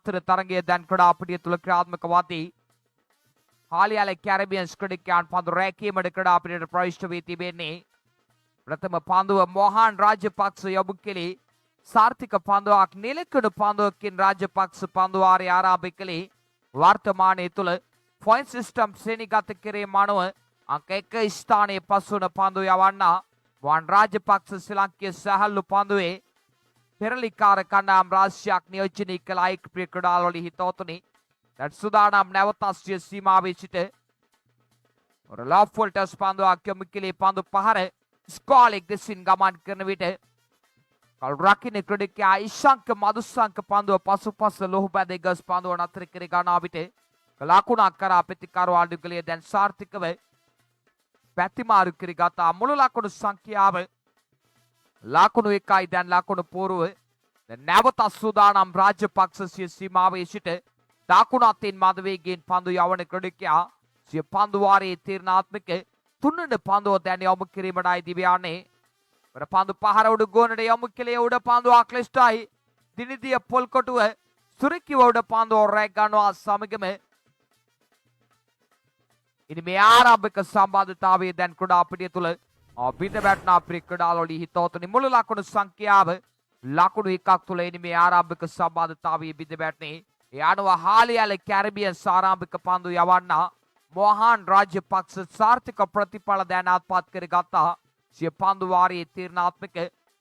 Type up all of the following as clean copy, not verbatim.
තරගයේ දැන් ක්‍රඩාපටිය තුළ ක්‍රියාත්මක වදී හාලියාල කැරිබියන්ස් ක්‍රිඩිකයන් පන්දු රැකීමට ක්‍රඩාපටියට ප්‍රවිෂ්ඨ වී තිබෙන්නේ. ප්‍රථම පන්දුව මොහාන් රාජපක්ෂ යොමු කළේ. සාර්ථක පන්දුවක් නිලකුණු පන්දුවකින් රාජපක්ෂ පන්දුවාරය ආරම්භ කළේ. වර්තමානයේ තුළ පොයින්ට් සිස්ටම් ශ්‍රේණිගත කිරීම අනුව අංක 1 ස්ථානයේ පසුවන පන්දු යවන්නා වන් රාජපක්ෂ ශ්‍රී ලංකේය සැහැල්ලු පන්දුවේ පෙරලිකාර කණ්ඩායම් රාශියක් නියෝජනය කළ අයෙක් ප්‍රිය ක්‍රීඩාලුවල හිතවතුනි. දැන් සූදානම් නැවත අස්සිය සීමාවේ සිට ලොෆ්වොල්ටස් පන්දුවක් යොමු කළේ. පන්දු පහර ස්කෝලෙක් දෙසින් ගමන් කරන විට රකින්න ක්‍රීඩකයා ඉශංක මදුසංක පන්දුව පසුපස ලොහු බැඳ ගස් පන්දුව නතර කර ගන්නා විට ලකුණක් කරා ප්‍රතිකරුවා යුගලයේ දැන් සාර්ථකව පැතිමාරු කර ගතා. මුළු ලකුණු සංඛ්‍යාව ලකුණු 1යි. දැන් ලකුණු පූර්ව නැවත සූදානම් රාජපක්ෂ සිය සීමාවේ සිට දකුණු අතින් මද වේගයෙන් පන්දු යවන ක්‍රීඩකයා සිය පන්දු වාරයේ තීරණාත්මක තුන්වන පන්දුව දැන් යොමු කිරීමටයි දිව්‍යන්නේ. පන්දු පහර උඩ ගෝනට යොමු කළේ. උඩ පන්දුව ක්ලිෂ්ටයි. දිනිදිය පොල්කොටුව සුරකිව උඩ පන්දුව රැග් ගන්නවා සමගම ඉනි මේ ආරම්භක සම්බන්ධතාවයේ දැන් ක්‍රීඩාපටිය තුළ බිඳ වැටෙනා ප්‍රිය ක්‍රීඩාලුවල හිතවතුනි මුළු ලකුණු සංඛ්‍යාව ලකුණු 1ක් තුළ ඉනි මේ ආරම්භක සම්බන්ධතාවයේ බිඳ වැටෙන්නේ. ඒ අනුව හාලියාල කැරිබියන්ස් ආරම්භක පන්දු යවන්නා මොහාන් රාජපක්ෂ සාර්ථක ප්‍රතිඵල දැන් අත්පත් කරගත්තා. සිය පන්දු වාරයේ තීරණාත්මක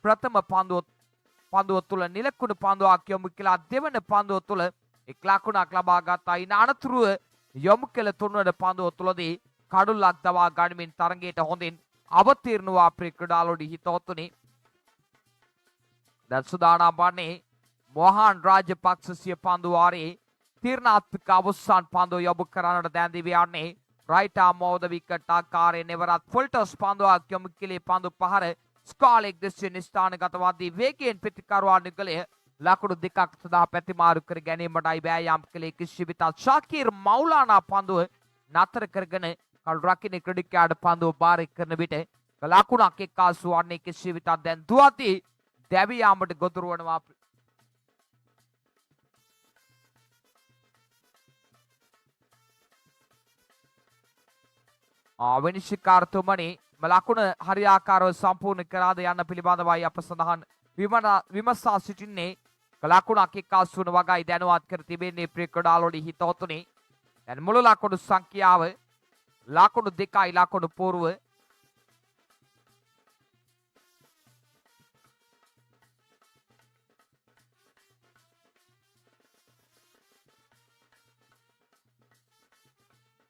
ප්‍රථම පන්දුව තුළ නිලකුණු පන්දුවක් යොමු කළා. දෙවන පන්දුව තුළ එක් ලකුණක් ලබා ගත්තා. ඉන් අනතුරුව යොමු කළ තුන්වන පන්දුව තුළදී කඩුල්ලක් දවා ගනිමින් තරගයට හොඳින් අවතීර්ණ වූ අපේ ක්‍රීඩාලුවල හිතවතුනි. දැන් සූදානම් වන්නේ මොහාන් රාජපක්ෂ සිය පන්දු වාරයේ තීරණාත්මක අවසන් පන්දුව යොමු කරන්නට දැන් දිව්‍යන්නේ. රයිට් ආම් ඕව ද විකට් ආකාරයෙන් එවරත් ෆොල්ටස් පන්දුවක් යොමු කළේ. පන්දු පහර ස්කාලෙක් දෙසින් ස්ථානගත වදී වේගයෙන් පිටිකරුවා යුගලය ලකුණු 2ක් සඳහා පැතිමාරු කර ගැනීමටයි වෑයම් කළේ. කිසිවිට ශාකිර් මෞලානා පන්දුව නතර කරගෙන කල් රකින්න ක්‍රීඩකයාට පන්දුව බාර කරන විට ලකුණක් එක්කාසු වන්නේ. කිසිවිට දැන් දුවති දැවි යාමට ගොදුරු වනවා. විනිශ්චයකාරතුමනි ලකුණ හරියාකාරව සම්පූර්ණ කරාද යන්න පිළිබඳවයි අප සඳහන් විමසා සිටින්නේ. ලකුණක් එක්කාසු වන වගයි දැනුවත් කර තිබෙන්නේ ප්‍රිය ක්‍රීඩාලුවල හිතවතුනි. දැන් මුළු ලකුණු සංඛ්‍යාව ලකුණු 2යි ලකුණු පූර්ව.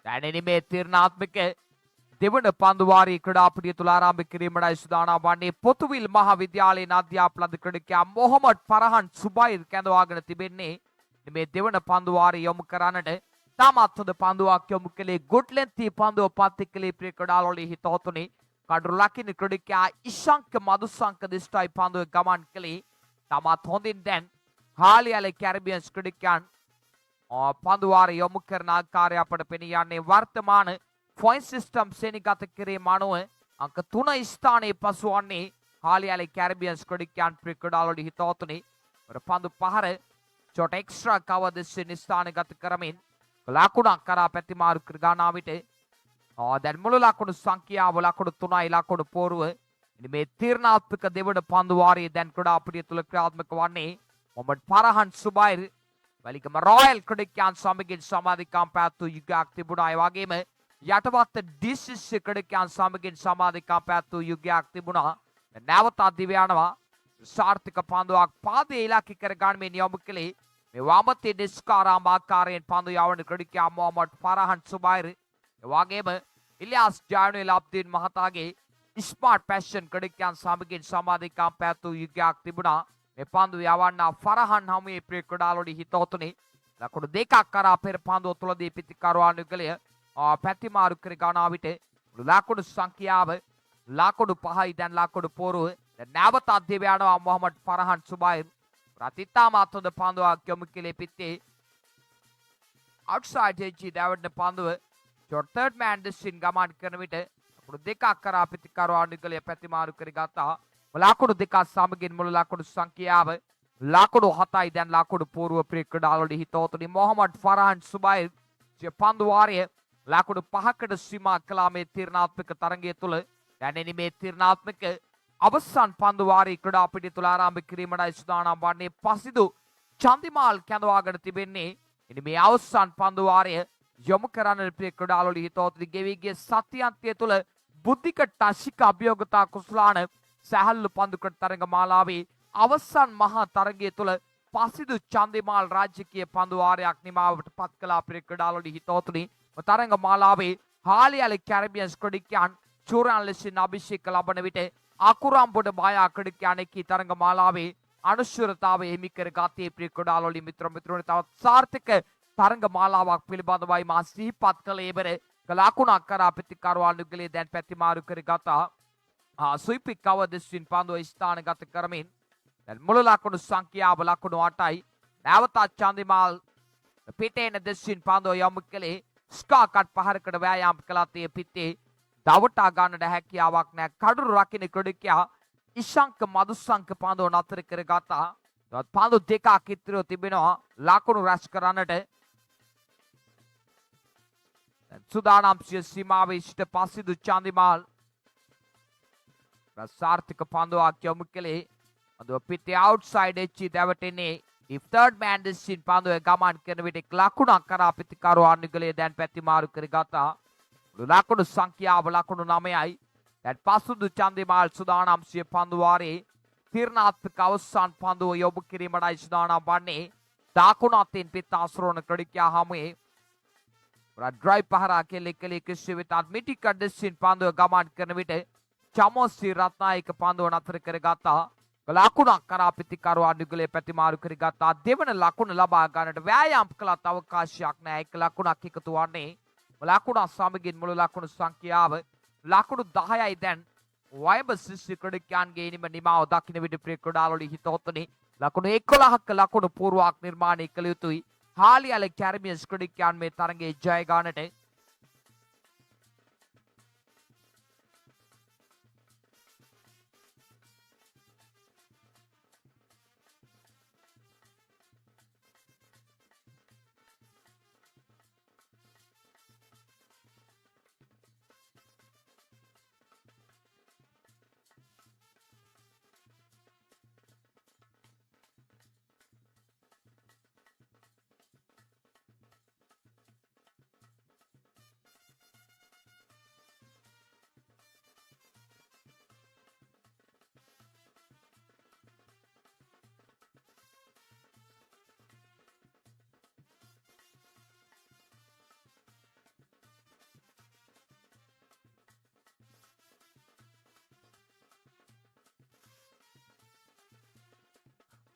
දැන් මේ තීරණාත්මක දෙවන පන්දු වාරයේ ක්‍රීඩාපටිය තුළ ආරම්භ කිරීමටයි සූදානම් වන්නේ. පොතුවිල් මහාවිද්‍යාලයේ අධ්‍යාපන අධිකාරිකයා මොහොමඩ් ෆරහන් සුබයිර් කැඳවාගෙන තිබෙන්නේ. මේ දෙවන පන්දු වාරය යොමු කරන්නට තාමත් හොඳ පන්දුවක් යොමු කළේ. ගුඩ් ලෙන්ති පන්දුව පත් කළේ ප්‍රිය ක්‍රීඩාලුවල හිතවතුනි. කඩුරු ලකින්න ක්‍රීඩකයා ඉශංක මදුසංක දිස්ටයි පන්දුව ගමන් කළේ. තාමත් හොඳින් දැන් හාලියාල කැරිබියන්ස් ක්‍රීඩකයන් පන්දු වාරය යොමු කරන ආකාරය අපට පෙනී යන්නේ. වර්තමාන පොයින්ට් සිස්ටම් ශ්‍රේණිගත කිරීම අනුව අංක 3 ස්ථානයේ පසුවන්නේ හාලියාල කැරිබියන්ස් ක්‍රීඩකයන් ප්‍රිය ක්‍රීඩාලුවල හිතවතුනි. පන්දු පහර චොට එක්ස්ට්‍රා කව දෙසින් ස්ථානගත කරමින් ලකුණක් කරා පැතිමාරු කර ගන්නා විට දැන් මුළු ලකුණු සංඛ්‍යාව ලකුණු 3යි ලකුණු පූර්ව. මේ තීරණාත්මක දෙවන පන්දු වාරයේ දැන් ක්‍රීඩාපටිය තුළ ක්‍රියාත්මක වන්නේ මොහමඩ් ෆරහන් සුබයිර් වැලිකම රොයල් ක්‍රීඩකයන් සමගින් සමාධිකම් පැවැත්වූ යුගයක් තිබුණා. ඒ වගේම යටවත්ත ඩිසිසි ක්‍රීඩකයන් සමගින් සමාධිකම් පැවැත්වූ යුගයක් තිබුණා. නැවත දිව්‍යනවා සාර්ථක පන්දුවක් පාදයේ ඉලක්ක කර ගනිමින් යොමු කළේ. මේ වමතේ නිස්කාරාම ආකාරයෙන් පන්දු යවන ක්‍රීඩකයා මොහමඩ් ෆරහන් සුබයිර්. ඒ වගේම ඉලියාස් ජානුවෙල් අබ්දින් මහතාගේ ස්මාර්ට් පැෂන් ක්‍රීඩකයන් සමගින් සමාධිකම් පැවැත්වූ යුගයක් තිබුණා. මේ පන්දු යවන්නා ෆරහන් හමුවේ ප්‍රිය ක්‍රීඩාලුවල හිතවතුනි. ලකුණු 2ක් කරා පෙර පන්දුව තුළදී පිටිකරුවා යුගලය පැතිමාරු කර ගන්නා විට ලකුණු සංඛ්‍යාව ලකුණු 5යි දැන් ලකුණු පූර්ව. නැවත දිව්‍යනවා මොහමඩ් ෆරහන් සුබයිර්. ප්‍රතිතාමත් හොඳ පන්දුවක් යොමු කළේ පිටේ අවුට්සයිඩ් එජ්ජි දැවැටෙන පන්දුව ෂොට් තර්ඩ් මෑන් දෙසින් ගමන් කරන විට ලකුණු 2ක් කරා පිටිකරුවා යුගලය පැතිමාරු කර ගත්තා. ලකුණු 2ක් සමගින් මුළු ලකුණු සංඛ්‍යාව ලකුණු 7යි දැන් ලකුණු පූර්ව ක්‍රීඩාවලදී හිතවතුනි මොහමඩ් ෆරහන් සුබයිර් පන්දු වාරය ලකුණු 5කට සීමා කළා මේ තීරණාත්මක තරගය තුළ. දැන් මේ තීරණාත්මක අවසන් පන්දු වාරයේ ක්‍රීඩා පිටිය තුළ ආරම්භ කිරීමටයි සූදානම් වන්නේ. පසිදු චන්දිමාල් කැඳවාගෙන තිබෙන්නේ. ඉනි මේ අවසන් පන්දු වාරය යොමු කරන්න ප්‍රිය ක්‍රීඩාවලදී හිතවතුනි ගෙවිගේ සත්‍යන්තය තුළ බුද්ධික ටශික අභියෝගතා කුසලාන සැහැල්ලු පන්දුකට තරග මාලාවේ අවසන් මහා තරගය තුළ පසිදු චන්දිමාල් රාජ්‍යකීය පන්දු වාරයක් නිමාවට පත් කළා ප්‍රිය ක්‍රීඩාවලදී හිතවතුනි. තරග මාලාවේ හාලියලි කැරිබියන්ස් ක්‍රීඩකයන් චූරයන් ලෙසින් අභිෂේක ලබන විට අකුරම්බොඩ බායා ක්‍රීඩකයන් එක්කී තරග මාලාවේ අනුශූරතාවය හිමි කර ගත්තේ ප්‍රිය ක්‍රීඩාවලදී මිත්‍රොනි තවත් සාර්ථක තරග මාලාවක් පිළිබඳවයි මා සිහිපත් කළේ. ඉවර ලකුණක් කරා ප්‍රතිකාරවාල් නුගලේ දැන් පැතිමාරු කරගතා. සුයිපික් කව දෙස්වින් පන්දුව ස්ථානගත කරමින් දැන් මුළු ලකුණු සංඛ්‍යාව ලකුණු 8යි. නැවතත් චන්දිමාල් පිටේන දෙස්වින් පන්දුව යොමු කළේ ස්කාකට් පහරකට වෑයම් කළත් ඒ පිටේ දවටා ගන්නට හැකියාවක් නැහැ. කඩුරු රකින්න ක්‍රීඩකයා ඉෂංක මදුසංක පන්දුව නතර කරගත්තා. තවත් පන්දු දෙකක් ඉතිරිව තිබෙනවා ලකුණු රැස් කරන්නට. සූදානම් සීමාවේ සිට පසිදු චන්දිමාල් සාර්ථක පන්දුවක් යොමු කළේ. පන්දුව පිටේ අවුට්සයිඩ් එච්චි දැවටෙන්නේ. third man දෙසින් පන්දුවේ ගමන් කරන විට ලකුණක් කරා ප්‍රතිකාරව අනුගලේ දැන් පැතිමාරු කරගත්තා. ලකුණු සංඛ්‍යාව ලකුණු 9යි. දැන් පසුදු චන්දිමාල් සූදානම් පන්දු වාරයේ තීරණාත්මක අවසන් පන්දුව යොමු කිරීමටයි සූදානම් වන්නේ. දකුණු අතින් පිට අසරණ ක්‍රීඩකයා හමුවේ ඩ්‍රයිව් පහරා කෙලෙකලේ කිසි විටත් මිටික දෙසින් පන්දුව ගමන් කරන විට චමෝසි රත්නායක පන්දුව නතර කරගත්තා. ලකුණක් කරා ප්‍රතිකාරව අනුගලේ පැතිමාරු කරගත්තා. දෙවන ලකුණ ලබා ගන්නට වෑයම් කළත් අවකාශයක් නැහැ. එක ලකුණක් එකතු වන්නේ. ලකුණ සමගින් මුළු ලකුණු සංඛ්‍යාව ලකුණු 10යි. දැන් වයඹ ශිෂ්‍ය ක්‍රීඩකයන්ගේ ඉනිම නිමාව දකින්න විට ප්‍රිය ක්‍රීඩාවලදී හිතවතුනි ලකුණු 11ක ලකුණු පූර්වක් නිර්මාණය කළ යුතුයි. හාලියලි කැරිබියන්ස් ක්‍රීඩකයන් මේ තරගයේ ජය ගන්නට.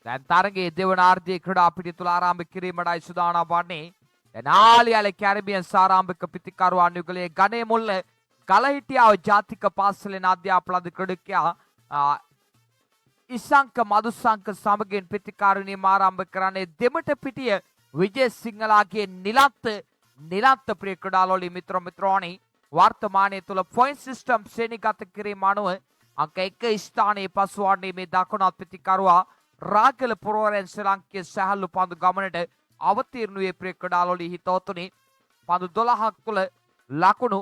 දැන් තරගයේ දෙවන ආර්ධියේ ක්‍රීඩා පිටිය තුළ ආරම්භ කිරීමටයි සූදානම් වන්නේ. දැන් හාලියලි කැරිබියන්ස් ආරම්භක ප්‍රතිකාරව අනුගලේ ගණේ මුල්ල ගලහිටියාව ජාතික පාසලේ අධ්‍යාපන ක්‍රීඩකයා ඉසංක මදුසංක සමගින් ප්‍රතිකාරණියම ආරම්භ කරන්නේ. දෙමට පිටිය විජේ සිංහලාගේ නිලන්ත ප්‍රිය ක්‍රීඩාවලදී මිත්‍රෝනි වර්තමානයේ තුල පොයින්ට් සිස්ටම් ශ්‍රේණිගත කිරීම අනුව අංක 1 ස්ථානයේ පසුවන්නේ මේ දකුණත් ප්‍රතිකාරවා රාගල පුරවරයන් ශ්‍රී ලංකේ සැහැල්ලු පන්දු ගමනට අවතීර්ණ වූ ප්‍රිය ක්‍රීඩාවලදී හිතවතුනි පන්දු 12ක් තුළ ලකුණු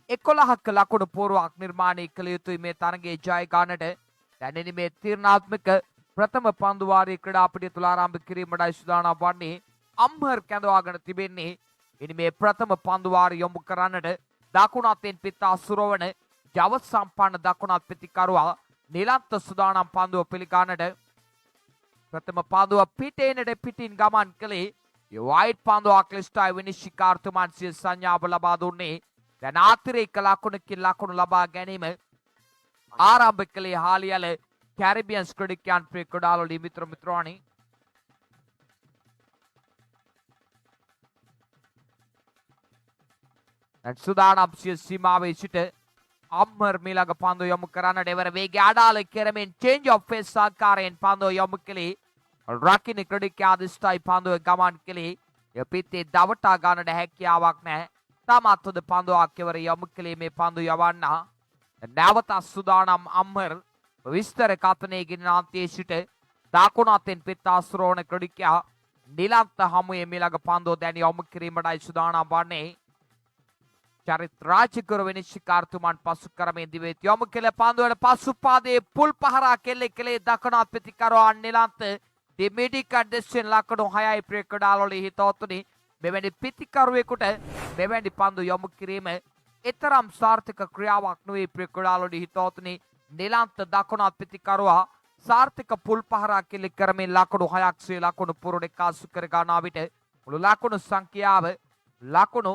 11ක ලකුණු පූර්වක් නිර්මාණය කළ යුතුයි මේ තරගයේ ජය ගන්නට. දැන් මේ තීරණාත්මක ප්‍රථම පන්දු වාරයේ ක්‍රීඩා පිටිය තුළ ආරම්භ කිරීමටයි සූදානම් වන්නේ. අම්හර් කැඳවාගෙන තිබෙන්නේ. ඉනි මේ ප්‍රථම පන්දු වාරය යොමු කරන්නට දකුණු අතින් පිට අසුරවන ජව සම්පන්න දකුණත් ප්‍රතිකරුවා නිලන්ත සූදානම් පන්දුව පිළිගන්නට. ප්‍රථම පන්දුව පිටේනට පිටින් ගමන් කළේ වයිට් පන්දුවක් ක්ලිස්ටයි විනිශ්චිකාර්තුමන් සිය සංඥාව ලබා දුන්නේ. දැන් ආතිරේක ලකුණකින් ලකුණු ලබා ගැනීම ආරම්භ කළේ හාලියල කැරිබියන්ස් ක්‍රීඩකයන් ප්‍රිය ක්‍රීඩාවලදී මිත්‍රෝනි. දැන් සූදානම් සිය සීමාවේ සිට අම්මර් මීළඟ පන්දුව යොමු කරන්නට එවර වේගය අඩාල කරමින් චේන්ජ් ඔෆ් ෆේස් ආකාරයෙන් පන්දුව යොමු කළේ. රකින්න ක්‍රීඩකයා දිස්ටයි පන්දුව ගමන් කළේ. පිටේ දවටා ගන්නට හැකියාවක් නැහැ. තමත් හොඳ පන්දුවක් එවර යොමු කළේ මේ පන්දුව යවන්න. නැවත සූදානම් අම්මර් විස්තර කතනේ ගෙනාන්තයේ සිට දකුණු අතෙන් පිත්තාස්රෝණ ක්‍රීඩකයා නිලන්ත හමුවේ මිලග පන්දුව දැන් යොමු කිරීමටයි සූදානම් වන්නේ. චරිත රාජකර විනිශ්චයකාරතුමන් පසු කරමින් දිවෙත් යොමු කළ පන්දුවට පසු පාදයේ පුල් පහරා කෙල්ලේ දකුණු අත ප්‍රතිකරවා නිලන්ත දෙමිඩි කඩෙස්ෙන් ලකුණු 6යි ප්‍රේක්ෂකඩාලෝලි හිතවතුනි මෙවැනි පිතිකරුවෙකුට මෙවැනි පන්දු යොමු කිරීම එතරම් සාර්ථක ක්‍රියාවක් නොවේ ප්‍රේක්ෂකඩාලෝලි හිතවතුනි නිලන්ත දකුණු අත ප්‍රතිකරුවා සාර්ථක පුල් පහරා කෙල්ල කරමින් ලකුණු 6ක් සේ ලකුණු පුරණ කාසු කර ගන්නා විට මුළු ලකුණු සංඛ්‍යාව ලකුණු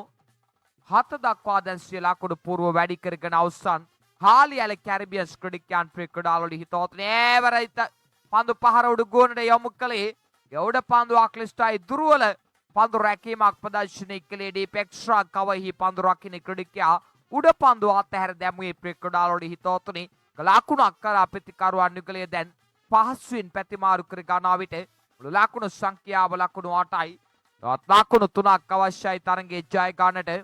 7 දක්වා දැන් සිය ලකුණු పూర్ව වැඩි කරගෙන අවසන් හාලියල කැරිබියන්ස් ක්‍රීඩකයන් ප්‍රේක්ෂකඩාලෝලි හිතවතුනි ඒවරිත පන්දු පහර උඩු ගෝනට යොමු කළේ යවුඩ පන්දුවක් ලිස්ටයි දුර්වල පන්දු රැකීමක් ප්‍රදර්ශනය කළේ ඩීපෙක්ස්ට්‍රා කවහි පන්දු රකින්න ක්‍රීඩකයා උඩ පන්දුව අතහැර දැමුවේ ප්‍රේක්ෂකඩාලෝලි හිතවතුනි ලකුණක් කරා ප්‍රතිකරුවන් යුගලයේ දැන් පහසුවෙන් පැතිමාරු කර ගන්නා විට මුළු ලකුණු සංඛ්‍යාව ලකුණු 8යි. තවත් ලකුණු 3ක් අවශ්‍යයි තරගයේ ජය ගන්නට.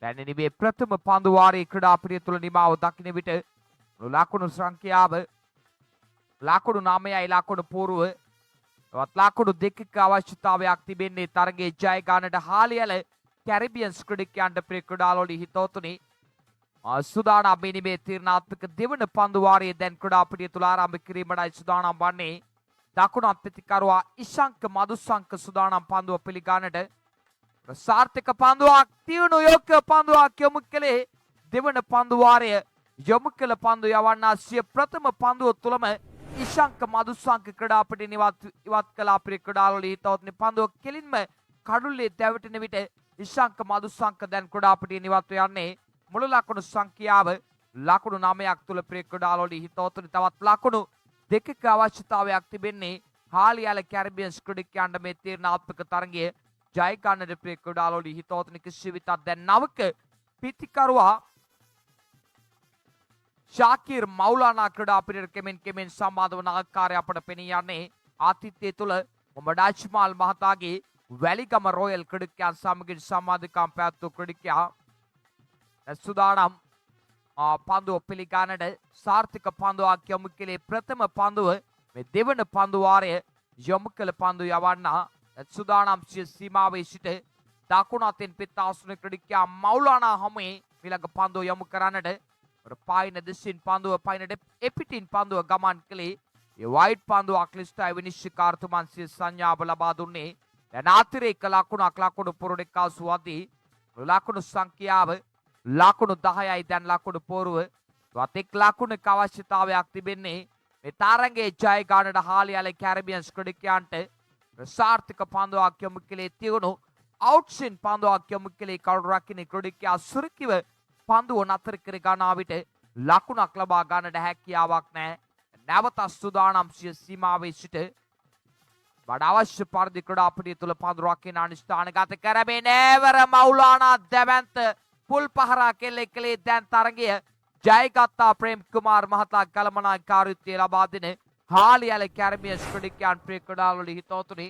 දැන් නිමේ ප්‍රථම පන්දු වාරයේ ක්‍රීඩාපිටිය තුල නිමාව දකින්න විට ලකුණු සංඛ්‍යාව ලකුණු 9යි ලකුණු పూర్ව තවත් ලකුණු 2ක අවශ්‍යතාවයක් තිබෙන්නේ තරගයේ ජය ගන්නට හාලියල කැරිබියන්ස් ක්‍රීඩකයන්ට ප්‍රේක්ෂකඩාලෝලි හිතවතුනි සූදානම් නිමේ තීරණාත්මක දෙවන පන්දු වාරයේ දැන් ක්‍රීඩාපිටිය තුල ආරම්භ කිරීමටයි සූදානම් වන්නේ. දකුණු අත් ප්‍රතිකරුවා ඉශංක මදුසංක සූදානම් පන්දුව පිළිගන්නට සාර්ථක පන්දුවක් තියුණු යොක්ක පන්දුවක් යොමු කළේ දෙවන පන්දු වාරය යොමු කළ පන්දු යවන්නා සිය ප්‍රථම පන්දුව තුළම ඉශංක මදුසංක ක්‍රීඩාපිටිය ඉවත් කළ ප්‍රේක්ෂකඩාලෝලි හිතවතුනි පන්දුව කෙලින්ම කඩුල්ලේ දැවටෙන විට ඉශංක මදුසංක දැන් ක්‍රීඩාපිටිය නිවත්ව යන්නේ මුළු ලකුණු සංඛ්‍යාව ලකුණු 9ක් තුල ප්‍රේක්ෂකඩාලෝලි හිතවතුනි තවත් ලකුණු 2ක අවශ්‍යතාවයක් තිබෙන්නේ හාලියල කැරිබියන්ස් ක්‍රීඩකයන්ට මේ තීරණාත්මක තරගය ජය ගන්නට ප්‍රේක්ෂකඩාලෝලි හිතවතුනි කිසිවිටත් දැන් නවක පිතිකරුවා ශාකිර් මෞලානා ක්‍රීඩාපිටියට කෙමෙන් සම්බන්ධ වන ආකාරය අපට පෙනී යන්නේ ආතිථ්‍යය තුල මොහමඩ් අජ්මාල් මහතාගේ වැලිගම රොයල් ක්‍රීඩකයන් සමගින් සම්බන්ධකම් පැවැත්වූ ක්‍රීඩකයා සූදානම් පන්දුව පිළිගන්නට සාර්ථක පන්දුවක් යොමු කළේ ප්‍රථම පන්දුව මේ දෙවන පන්දු වාරය යොමු කළ පන්දු යවන්නා සූදානම් සීමාවේ සිට දකුණු අතින් පිත්තාසුන ක්‍රීඩකයා මෞලානා හමුවේ මිලග පන්දුව යොමු කරන්නට පායින දෙසින් පන්දුව පයිනට එපිටින් පන්දුව ගමන් කළේ ඒ වයිට් පන්දුවක් ලිස්ටයි විනිශ්චයකාරතුමන් සිය සංඥාව ලබා දුන්නේ. දැන් අතිරේක ලකුණක් ලකුණු පුරඩෙක්කාසු වදී ලකුණු සංඛ්‍යාව ලකුණු 10යි දැන් ලකුණු පෝරුව තවත් එක් ලකුණක අවශ්‍යතාවයක් තිබෙන්නේ මේ තරගයේ ජය ගන්නට හාලියල කැරිබියන්ස් ක්‍රීඩකයන්ට සාර්ථක පන්දුවක් යොමු කළේ තියුණු අවුට්සින් පන්දුවක් යොමු කළේ කවුරු රකින්න ක්‍රීඩකයා සුරකිව පන්දුව නතර කර ගන්නා විට ලකුණක් ලබා ගන්නට හැකියාවක් නැහැ. නැවත සූදානම් සිය සීමාවේ සිට වඩා අවශ්‍ය පරිදි ක්‍රීඩාපිටිය තුල පන්දු රකින්න අනිස්ථානගත කරමින් නෑවර මෞලානා දැවැන්ත පුල් පහරා කෙල්ලේ දැන් තරගය ජයගත්තා ප්‍රේම් කුමාර් මහතා කළමනාකාරීත්වය ලබා දෙන හාලියල කැරිබියන්ස් ක්‍රීඩකයන් ප්‍රේක්ෂකඩාලෝලි හිතවතුනි